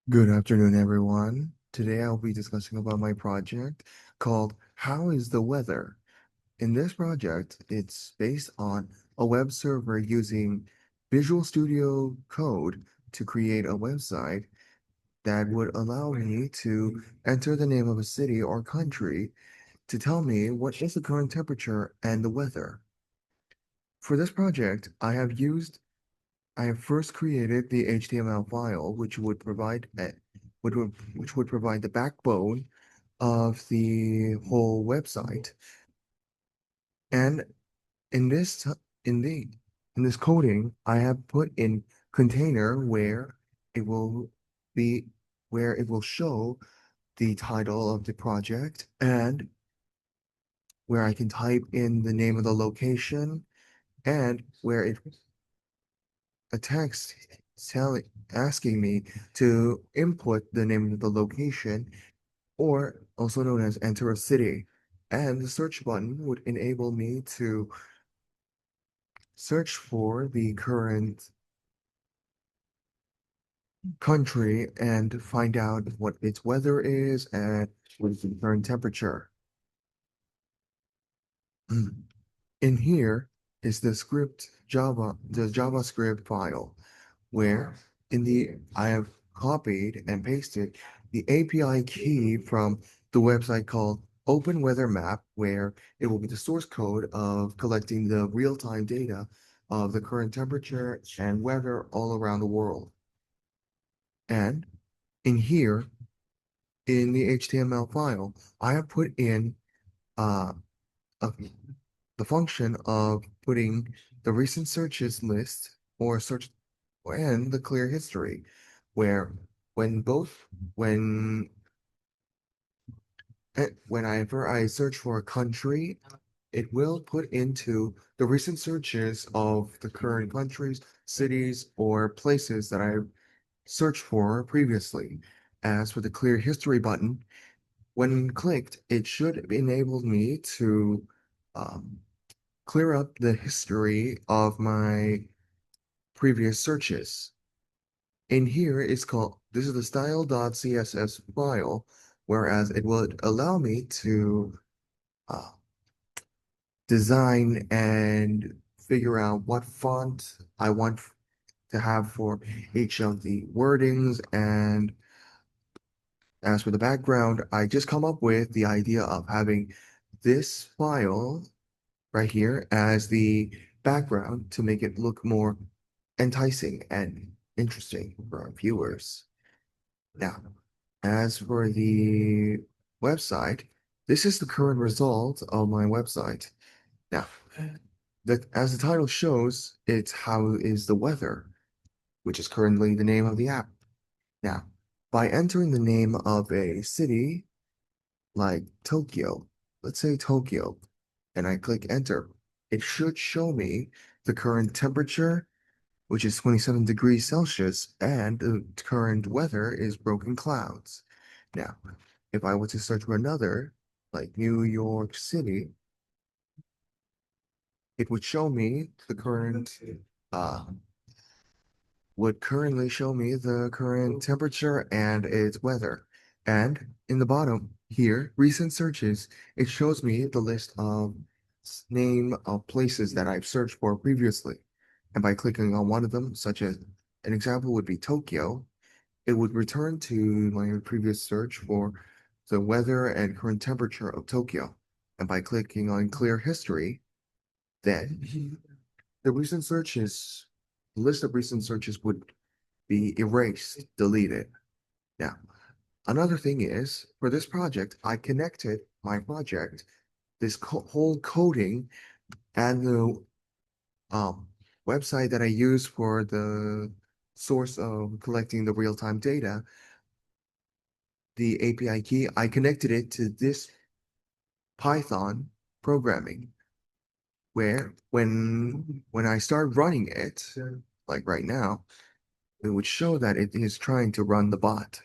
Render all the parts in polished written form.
Good afternoon, everyone. Today I'll be discussing about my project called How is the Weather? In this project, it's based on a web server using Visual Studio Code to create a website that would allow me to enter the name of a city or country to tell me what is the current temperature and the weather. For this project, I have first created the HTML file, which would provide the backbone of the whole website. And in this t- in this coding, I have put in container it will be where it will show the title of the project and where I can type in the name of the location and where it a text telling asking me to input the name of the location, or also known as enter a city. And the search button would enable me to search for the current country and find out what its weather is and what is the current temperature. In here is the JavaScript file, where I have copied and pasted the API key from the website called Open Weather Map, where it will be the source code of collecting the real-time data of the current temperature and weather all around the world. And in here, in the HTML file, I have put in uh, a the function of putting the recent searches list or search and the clear history, where when both when whenever I search for a country, it will put into the recent searches of the current countries, cities, or places that I've searched for previously. As for the clear history button, when clicked, it should enable me to um, clear up the history of my previous searches. In here, this is the style.css file, whereas it would allow me to uh, design and figure out what font I want to have for each of the wordings. And as for the background, I just come up with the idea of having this file right here as the background to make it look more enticing and interesting for our viewers. Now, as for the website, this is the current result of my website. Now, as the title shows, it's how is the weather, which is currently the name of the app. Now, by entering the name of a city like Tokyo, let's say Tokyo, and I click enter, it should show me the current temperature, which is 27 degrees Celsius, and the current weather is broken clouds. Now, if I were to search for another, like New York City, it would show me uh, would currently show me the current temperature and its weather. And in the bottom here, recent searches, it shows me the list of name of places that I've searched for previously. And by clicking on one of them, such as an example would be Tokyo, it would return to my previous search for the weather and current temperature of Tokyo. And by clicking on clear history, then the recent searches, the list of recent searches would be erased, deleted. Now, another thing is for this project, I connected my project, this whole coding and the um, website that I use for the source of collecting the real-time data, the API key, I connected it to this Python programming, where when I start running it, like right now, it would show that it is trying to run the bot.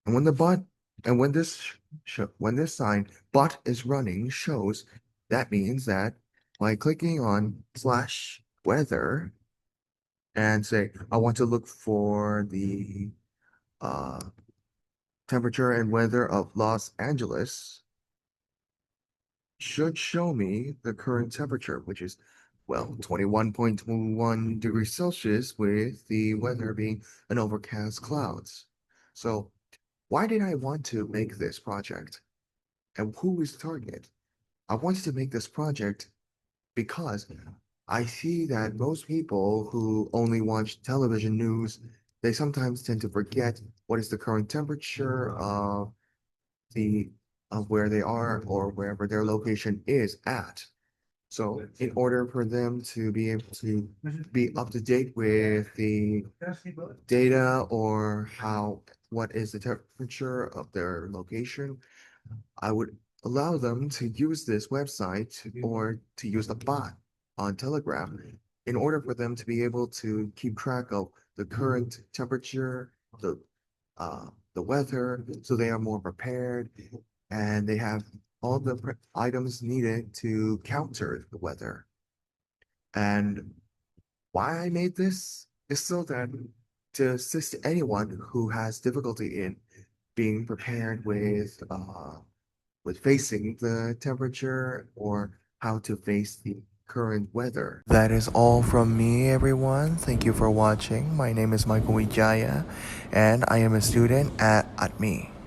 And when the bot and when this sign bot is running shows, that means that by clicking on slash weather, and say, I want to look for the uh, temperature and weather of Los Angeles, should show me the current temperature, which is, well, 21.1 degrees Celsius with the weather being an overcast clouds. So why did I want to make this project? And who is the target? I wanted to make this project because I see that most people who only watch television news, they sometimes tend to forget what is the current temperature the of where they are or wherever their location is at. So in order for them to be able to be up to date with the data or what is the temperature of their location, I would allow them to use this website or to use the bot on Telegram in order for them to be able to keep track of the current temperature, the weather, so they are more prepared and they have all the items needed to counter the weather. And why I made this is so that to assist anyone who has difficulty in being prepared with facing the temperature or how to face the current weather. That is all from me, everyone. Thank you for watching. My name is Michael Wijaya, and I am a student at ATMI.